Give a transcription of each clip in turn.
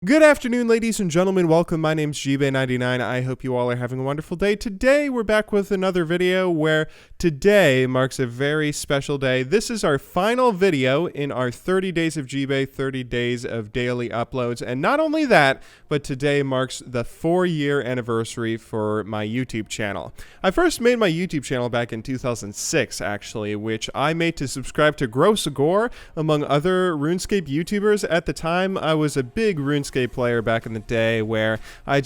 Good afternoon, ladies and gentlemen. Welcome. My name's GBay99. I hope you all are having a wonderful day. Today, we're back with another video where today marks a very special day. This is our final video in our 30 days of GBay, 30 days of daily uploads. And not only that, but today marks the 4-year anniversary for my YouTube channel. I first made my YouTube channel back in 2006, actually, which I made to subscribe to Gross Gore, among other RuneScape YouTubers. At the time, I was a big RuneScape player back in the day where I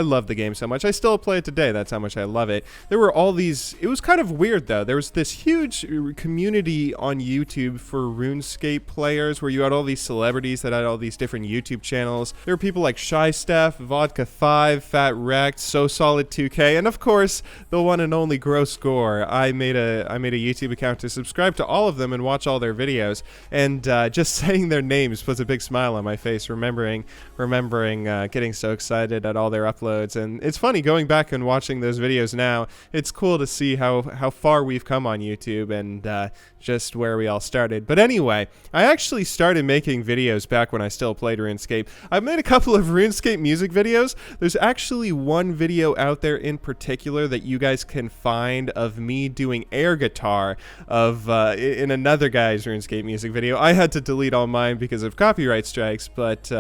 love the game so much. I still play it today. That's how much I love it. There were all these, it was kind of weird though. There was this huge community on YouTube for RuneScape players where you had all these celebrities that had all these different YouTube channels. There were people like Shy Steph, Vodka 5, Fat Wrecked, So Solid 2K, and of course the one and only Gross Gore. I made a YouTube account to subscribe to all of them and watch all their videos, and just saying their names puts a big smile on my face, remembering getting so excited at all their uploads. And it's funny going back and watching those videos now. It's cool to see how far we've come on YouTube and just where we all started. But anyway, I actually started making videos back when I still played RuneScape. I've made a couple of RuneScape music videos. There's actually one video out there in particular that you guys can find of me doing air guitar in another guy's RuneScape music video. I had to delete all mine because of copyright strikes, but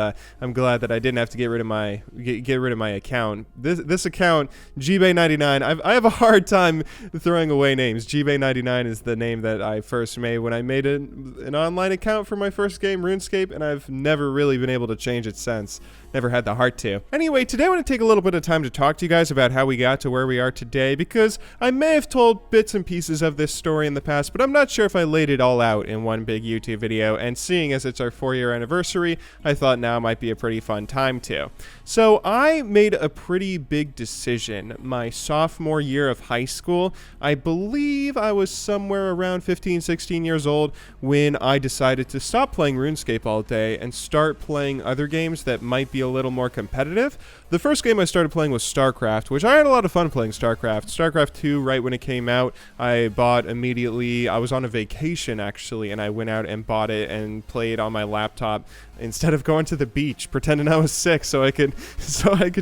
I'm glad that I didn't have to get rid of my account. This account, GBay99, I have a hard time throwing away names. GBay99 is the name that I first made when I made an online account for my first game, RuneScape, and I've never really been able to change it since. Never had the heart to. Anyway, today I want to take a little bit of time to talk to you guys about how we got to where we are today, because I may have told bits and pieces of this story in the past, but I'm not sure if I laid it all out in one big YouTube video, and seeing as it's our 4-year anniversary, I thought now might be a pretty fun time to. So I made a pretty big decision my sophomore year of high school. I believe I was somewhere around 15, 16 years old when I decided to stop playing RuneScape all day and start playing other games that might be a little more competitive. The first game I started playing was StarCraft, which I had a lot of fun playing StarCraft. StarCraft 2, right when it came out, I bought immediately. I was on a vacation actually, and I went out and bought it and played on my laptop instead of going to the beach, pretending I was sick so I could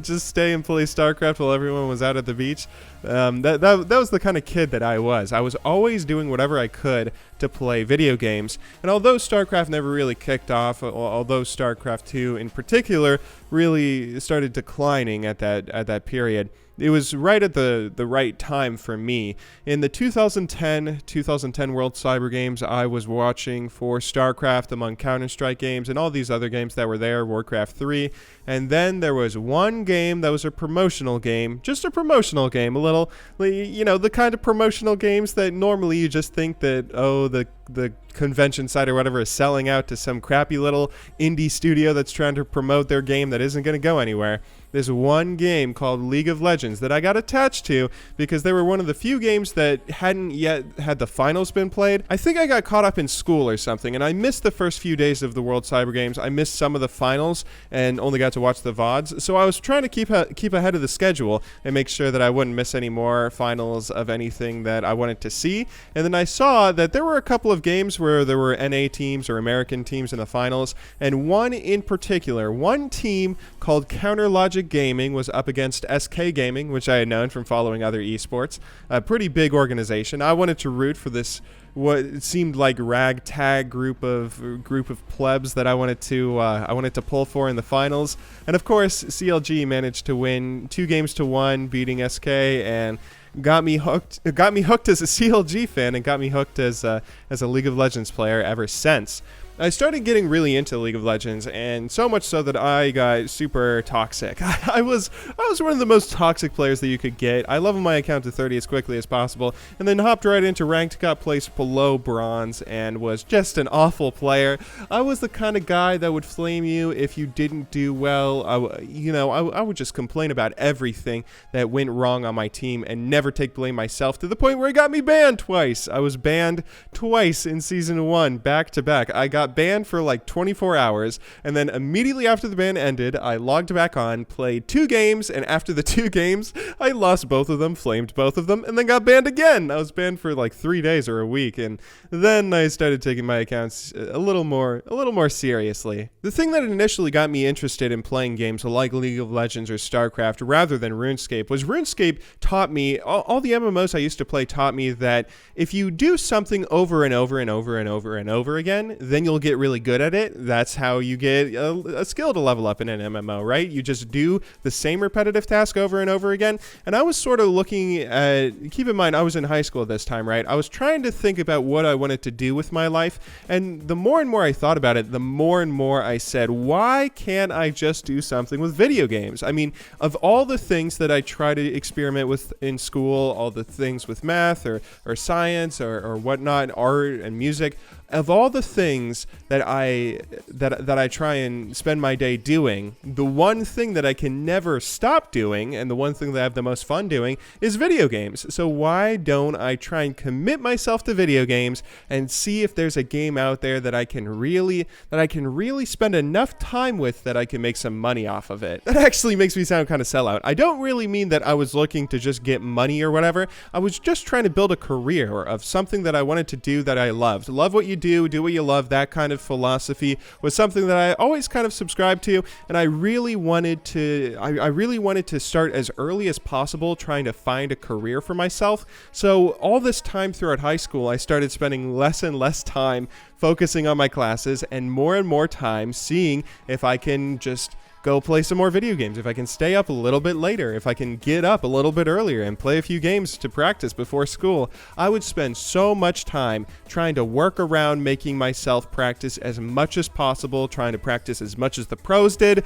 just stay and play StarCraft while everyone was out at the beach. That was the kind of kid that I was. I was always doing whatever I could to play video games. And although StarCraft never really kicked off, although StarCraft 2 in particular really started declining at that period, it was right at the right time for me. In the 2010 World Cyber Games, I was watching for StarCraft among Counter-Strike games and all these other games that were there, Warcraft 3. And then there was one game that was a promotional game, just a promotional game, a little, the kind of promotional games that normally you just think that, oh, the convention site or whatever is selling out to some crappy little indie studio that's trying to promote their game that isn't going to go anywhere. There's one game called League of Legends that I got attached to because they were one of the few games that hadn't yet had the finals been played. I think I got caught up in school or something, and I missed the first few days of the World Cyber Games. I missed some of the finals and only got to watch the VODs. So I was trying to keep ahead of the schedule and make sure that I wouldn't miss any more finals of anything that I wanted to see. And then I saw that there were a couple of games where there were NA teams or American teams in the finals, and one in particular, one team called Counter Logic Gaming was up against SK Gaming, which I had known from following other esports, a pretty big organization. I wanted to root for this what seemed like ragtag group of plebs that I wanted to pull for in the finals. And of course, CLG managed to win 2-1, beating SK, and got me hooked as a CLG fan and got me hooked as a League of Legends player ever since. I started getting really into League of Legends, and so much so that I got super toxic. I was one of the most toxic players that you could get. I leveled my account to 30 as quickly as possible, and then hopped right into ranked, got placed below bronze, and was just an awful player. I was the kind of guy that would flame you if you didn't do well. I would just complain about everything that went wrong on my team and never take blame myself, to the point where it got me banned twice. I was banned twice in Season 1, back to back. I got got banned for like 24 hours, and then immediately after the ban ended, I logged back on, played 2 games, and after the 2 games, I lost both of them, flamed both of them, and then got banned again. I was banned for like 3 days or a week, and then I started taking my accounts a little more seriously. The thing that initially got me interested in playing games like League of Legends or StarCraft rather than RuneScape was RuneScape taught me, all the MMOs I used to play taught me that if you do something over and over and over and over and over again, then you'll get really good at it. That's how you get a skill to level up in an MMO, right? You just do the same repetitive task over and over again. And I was sort of looking at, keep in mind, I was in high school this time, right? I was trying to think about what I wanted to do with my life. And the more and more I thought about it, the more and more I said, why can't I just do something with video games? I mean, of all the things that I try to experiment with in school, all the things with math or science or whatnot, art and music, of all the things that I try and spend my day doing, the one thing that I can never stop doing and the one thing that I have the most fun doing is video games. So why don't I try and commit myself to video games and see if there's a game out there that I can really spend enough time with that I can make some money off of it? That actually makes me sound kind of sellout. I don't really mean that I was looking to just get money or whatever. I was just trying to build a career of something that I wanted to do that I loved. Love what you do what you love. That kind of philosophy was something that I always kind of subscribed to, and I really wanted to start as early as possible trying to find a career for myself. So all this time throughout high school, I started spending less and less time focusing on my classes and more time seeing if I can just go play some more video games, if I can stay up a little bit later, if I can get up a little bit earlier and play a few games to practice before school. I would spend so much time trying to work around making myself practice as much as possible, trying to practice as much as the pros did,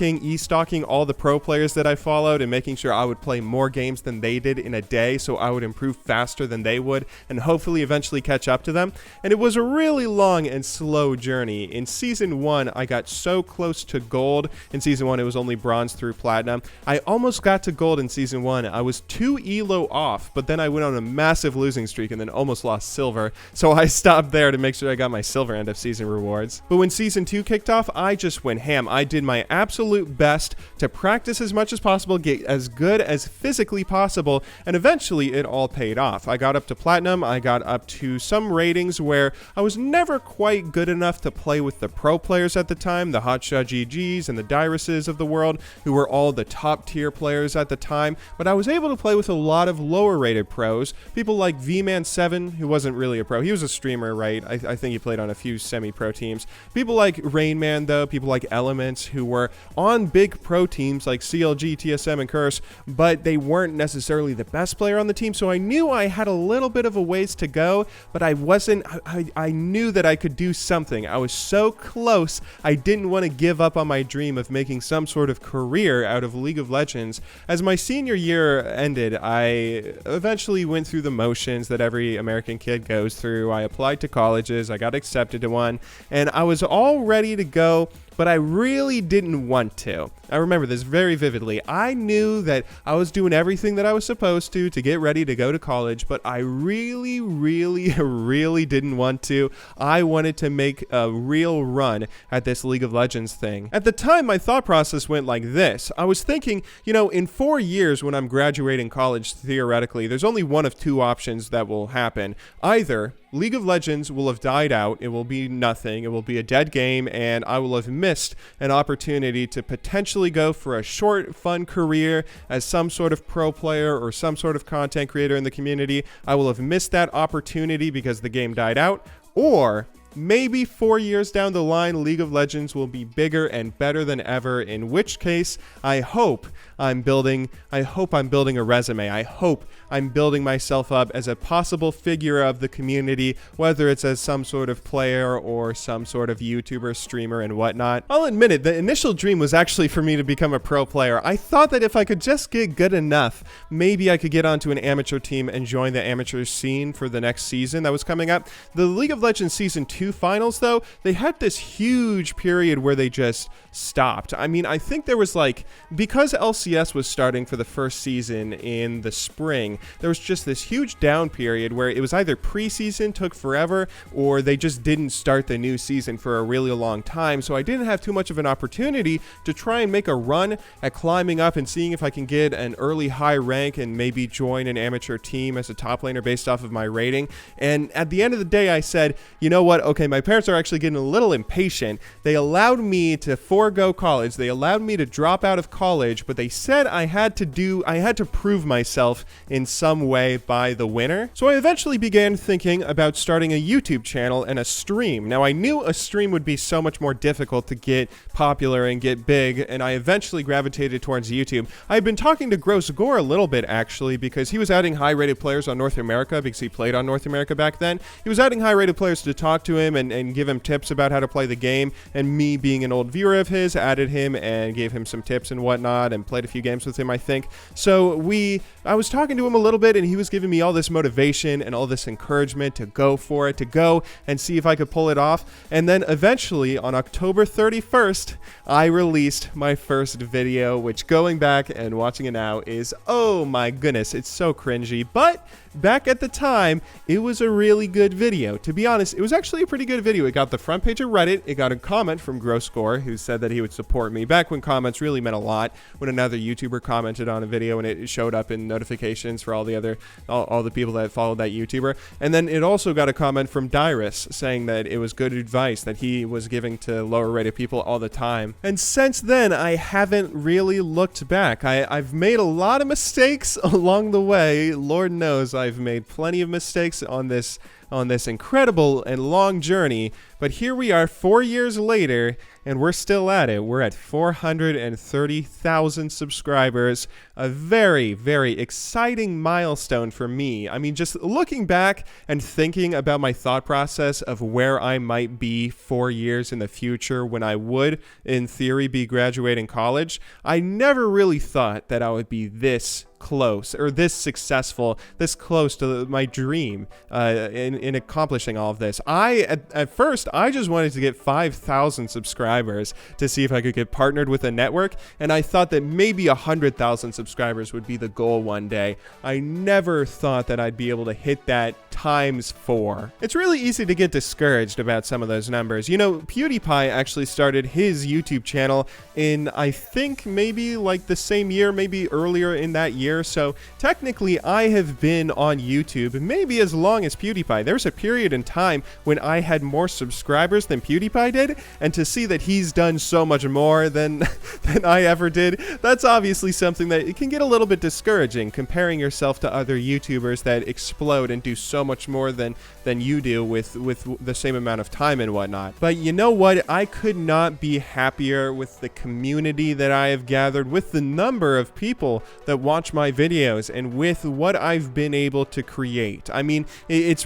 e-stalking all the pro players that I followed and making sure I would play more games than they did in a day so I would improve faster than they would and hopefully eventually catch up to them. And it was a really long and slow journey. In Season 1, I got so close to gold. In Season 1, it was only bronze through platinum. I almost got to gold in Season 1. I was 2 elo off, but then I went on a massive losing streak and then almost lost silver. So I stopped there to make sure I got my silver end of season rewards. But when Season 2 kicked off, I just went ham. I did my absolute best to practice as much as possible, get as good as physically possible, and eventually it all paid off. I got up to platinum. I got up to some ratings where I was never quite good enough to play with the pro players at the time, the Hotshot GGs and the Dyruses of the world, who were all the top tier players at the time, but I was able to play with a lot of lower rated pros, people like VMan7, who wasn't really a pro, he was a streamer, right? I think he played on a few semi-pro teams. People like Rainman, though, people like Elements, who were on big pro teams like CLG, TSM, and Curse, but they weren't necessarily the best player on the team, so I knew I had a little bit of a ways to go, but I knew that I could do something. I was so close, I didn't want to give up on my dream of making some sort of career out of League of Legends. As my senior year ended, I eventually went through the motions that every American kid goes through. I applied to colleges, I got accepted to one, and I was all ready to go, but I really didn't want to. I remember this very vividly. I knew that I was doing everything that I was supposed to get ready to go to college, but I really didn't want to. I wanted to make a real run at this League of Legends thing. At the time, my thought process went like this. I was thinking, in 4 years when I'm graduating college, theoretically, there's only one of 2 options that will happen. Either League of Legends will have died out, it will be nothing, it will be a dead game, and I will have missed an opportunity to potentially go for a short, fun career as some sort of pro player or some sort of content creator in the community. I will have missed that opportunity because the game died out. Or maybe 4 years down the line, League of Legends will be bigger and better than ever, in which case I hope I'm building a resume. I hope I'm building myself up as a possible figure of the community, whether it's as some sort of player or some sort of YouTuber, streamer, and whatnot. I'll admit it, the initial dream was actually for me to become a pro player. I thought that if I could just get good enough, maybe I could get onto an amateur team and join the amateur scene for the next season that was coming up. The League of Legends Season 2 2 finals, though, they had this huge period where they just stopped. I mean, I think there was like, because LCS was starting for the first season in the spring, there was just this huge down period where it was either preseason took forever, or they just didn't start the new season for a really long time. So I didn't have too much of an opportunity to try and make a run at climbing up and seeing if I can get an early high rank and maybe join an amateur team as a top laner based off of my rating. And at the end of the day, I said, you know what? Okay, my parents are actually getting a little impatient. They allowed me to forego college. They allowed me to drop out of college, but they said I had to prove myself in some way by the winter. So I eventually began thinking about starting a YouTube channel and a stream. Now, I knew a stream would be so much more difficult to get popular and get big, and I eventually gravitated towards YouTube. I've been talking to Gross Gore a little bit, actually, because he was adding high-rated players on North America, because he played on North America back then. He was adding high-rated players to talk to him and give him tips about how to play the game, and me, being an old viewer of his, added him and gave him some tips and whatnot, and played a few games with him, I think. So I was talking to him a little bit, and he was giving me all this motivation and all this encouragement to go for it, to go and see if I could pull it off. And then eventually, on October 31st, I released my first video, which, going back and watching it now, is, oh my goodness, it's so cringy. But back at the time, it was a really good video. To be honest, it was actually a pretty good video. It got the front page of Reddit. It got a comment from Gross Gore, who said that he would support me. Back when comments really meant a lot, when another YouTuber commented on a video and it showed up in notifications for all the people that followed that YouTuber. And then it also got a comment from Dyrus saying that it was good advice that he was giving to lower rated people all the time. And since then, I haven't really looked back. I've made a lot of mistakes along the way. Lord knows I've made plenty of mistakes on this incredible and long journey, but here we are 4 years later, and we're still at it. We're at 430,000 subscribers, a very, very exciting milestone for me. I mean, just looking back and thinking about my thought process of where I might be 4 years in the future when I would, in theory, be graduating college, I never really thought that I would be this close, or this successful, this close to my dream in accomplishing all of this. At first, I just wanted to get 5,000 subscribers to see if I could get partnered with a network, and I thought that maybe 100,000 subscribers would be the goal one day. I never thought that I'd be able to hit that times 4. It's really easy to get discouraged about some of those numbers. You know, PewDiePie actually started his YouTube channel in, I think, maybe like the same year, maybe earlier in that year. So technically, I have been on YouTube maybe as long as PewDiePie. There's a period in time when I had more subscribers than PewDiePie did, and to see that he's done so much more than I ever did, that's obviously something that it can get a little bit discouraging, comparing yourself to other YouTubers that explode and do so much more than you do with the same amount of time and whatnot. But you know what? I could not be happier with the community that I have gathered, with the number of people that watch my videos, and with what I've been able to create. I mean, it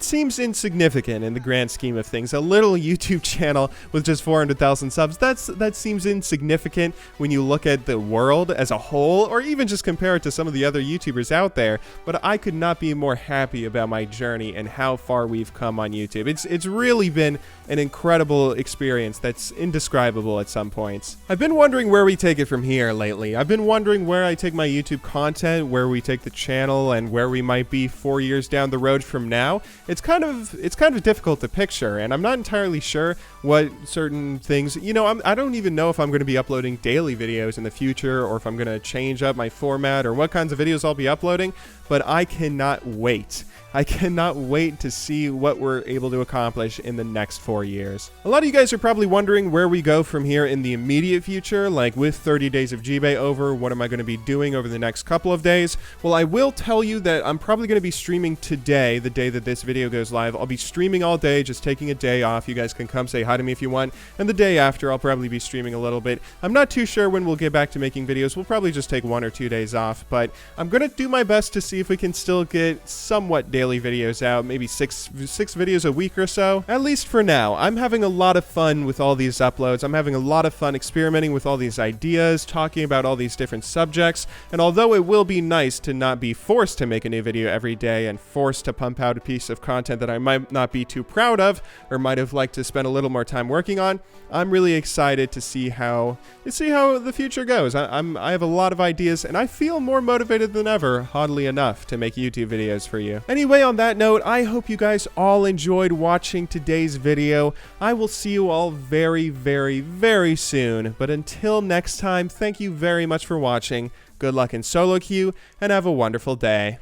seems insignificant in the grand scheme of things. A little YouTube channel with just 400,000 subs, that seems insignificant when you look at the world as a whole, or even just compare it to some of the other YouTubers out there. But I could not be more happy about my journey and how far we've come on YouTube. It's really been an incredible experience that's indescribable at some points. I've been wondering where we take it from here lately. I've been wondering where I take my YouTube content, where we take the channel, and where we might be 4 years down the road from now. It's kind of difficult to picture, and I'm not entirely sure what certain things, you know, I don't even know if I'm going to be uploading daily videos in the future, or if I'm going to change up my format, or what kinds of videos I'll be uploading, but I cannot wait. I cannot wait to see what we're able to accomplish in the next 4 years. A lot of you guys are probably wondering where we go from here in the immediate future, like with 30 days of Jibei over, what am I going to be doing over the next couple of days? Well, I will tell you that I'm probably going to be streaming today, the day that this video goes live. I'll be streaming all day, just taking a day off. You guys can come say hi hi to me if you want. And the day after, I'll probably be streaming a little bit. I'm not too sure when we'll get back to making videos. We'll probably just take 1 or 2 days off, but I'm going to do my best to see if we can still get somewhat daily videos out, maybe six videos a week or so, at least for now. I'm having a lot of fun with all these uploads. I'm having a lot of fun experimenting with all these ideas, talking about all these different subjects, and although it will be nice to not be forced to make a new video every day and forced to pump out a piece of content that I might not be too proud of or might have liked to spend a little more time working on, I'm really excited to see how the future goes. I have a lot of ideas, and I feel more motivated than ever, oddly enough, to make YouTube videos for you. Anyway, on that note, I hope you guys all enjoyed watching today's video. I will see you all very, very, very soon. But until next time, thank you very much for watching. Good luck in solo queue, and have a wonderful day.